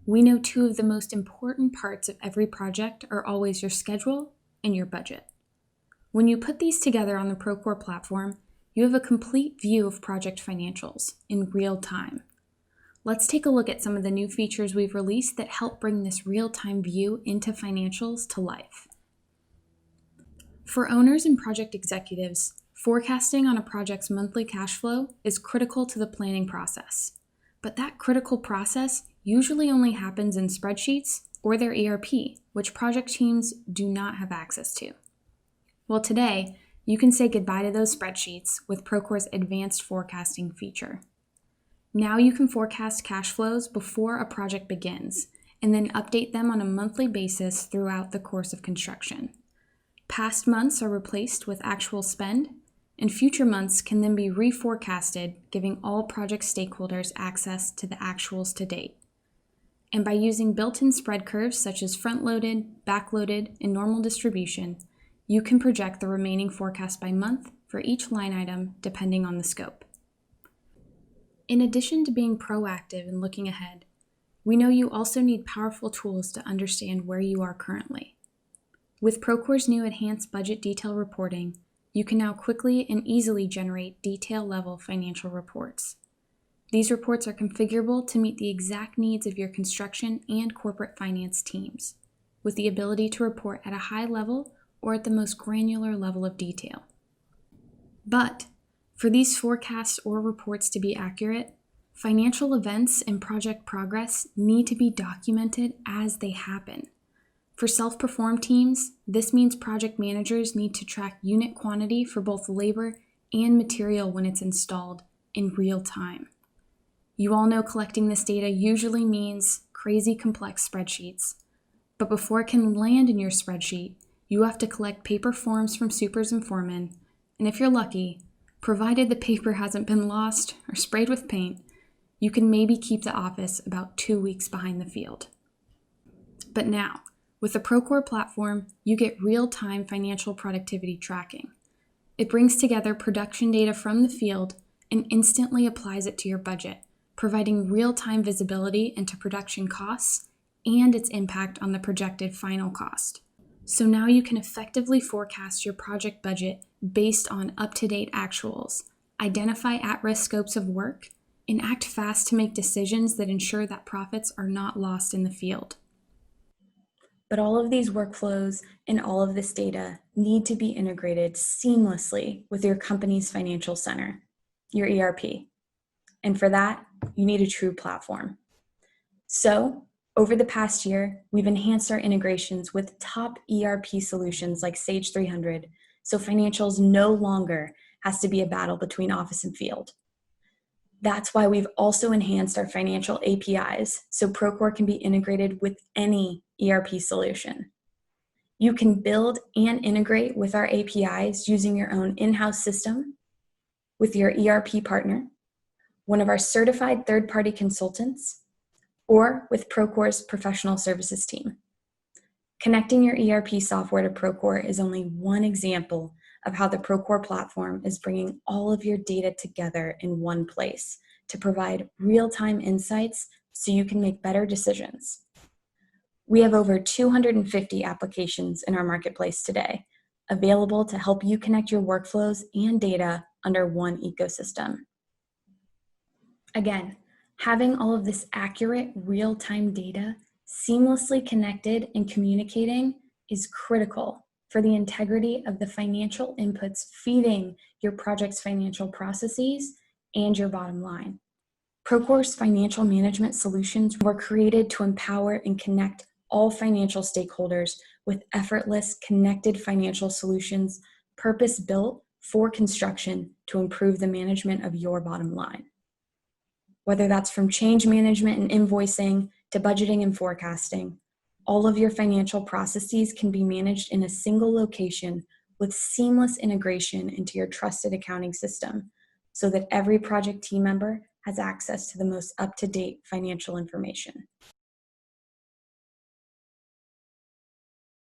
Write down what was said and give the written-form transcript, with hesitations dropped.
We know two of the most important parts of every project are always your schedule and your budget. When you put these together on the Procore platform, you have a complete view of project financials in real time. Let's take a look at some of the new features we've released that help bring this real-time view into financials to life. For owners and project executives, forecasting on a project's monthly cash flow is critical to the planning process. But that critical process usually only happens in spreadsheets or their ERP, which project teams do not have access to. Well, today, you can say goodbye to those spreadsheets with Procore's advanced forecasting feature. Now you can forecast cash flows before a project begins, and then update them on a monthly basis throughout the course of construction. Past months are replaced with actual spend, and future months can then be reforecasted, giving all project stakeholders access to the actuals to date. And by using built-in spread curves such as front-loaded, back-loaded, and normal distribution, you can project the remaining forecast by month for each line item depending on the scope. In addition to being proactive and looking ahead, we know you also need powerful tools to understand where you are currently. With Procore's new enhanced budget detail reporting, you can now quickly and easily generate detail-level financial reports. These reports are configurable to meet the exact needs of your construction and corporate finance teams, with the ability to report at a high level or at the most granular level of detail. But for these forecasts or reports to be accurate, financial events and project progress need to be documented as they happen. For self-perform teams, this means project managers need to track unit quantity for both labor and material when it's installed in real time. You all know collecting this data usually means crazy complex spreadsheets, but before it can land in your spreadsheet, you have to collect paper forms from supers and foremen, and if you're lucky, provided the paper hasn't been lost or sprayed with paint, you can maybe keep the office about 2 weeks behind the field. But now, with the Procore platform, you get real-time financial productivity tracking. It brings together production data from the field and instantly applies it to your budget, providing real-time visibility into production costs and its impact on the projected final cost. So now you can effectively forecast your project budget based on up-to-date actuals, identify at-risk scopes of work, and act fast to make decisions that ensure that profits are not lost in the field. But all of these workflows and all of this data need to be integrated seamlessly with your company's financial center, your ERP. And for that, you need a true platform. So, over the past year, we've enhanced our integrations with top ERP solutions like Sage 300, so financials no longer has to be a battle between office and field. That's why we've also enhanced our financial APIs, so Procore can be integrated with any ERP solution. You can build and integrate with our APIs using your own in-house system, with your ERP partner, one of our certified third-party consultants, or with Procore's professional services team. Connecting your ERP software to Procore is only one example of how the Procore platform is bringing all of your data together in one place to provide real-time insights so you can make better decisions. We have over 250 applications in our marketplace today, available to help you connect your workflows and data under one ecosystem. Again, having all of this accurate real-time data seamlessly connected and communicating is critical for the integrity of the financial inputs feeding your project's financial processes and your bottom line. Procore's financial management solutions were created to empower and connect all financial stakeholders with effortless, connected financial solutions purpose-built for construction to improve the management of your bottom line. Whether that's from change management and invoicing to budgeting and forecasting, all of your financial processes can be managed in a single location with seamless integration into your trusted accounting system so that every project team member has access to the most up-to-date financial information.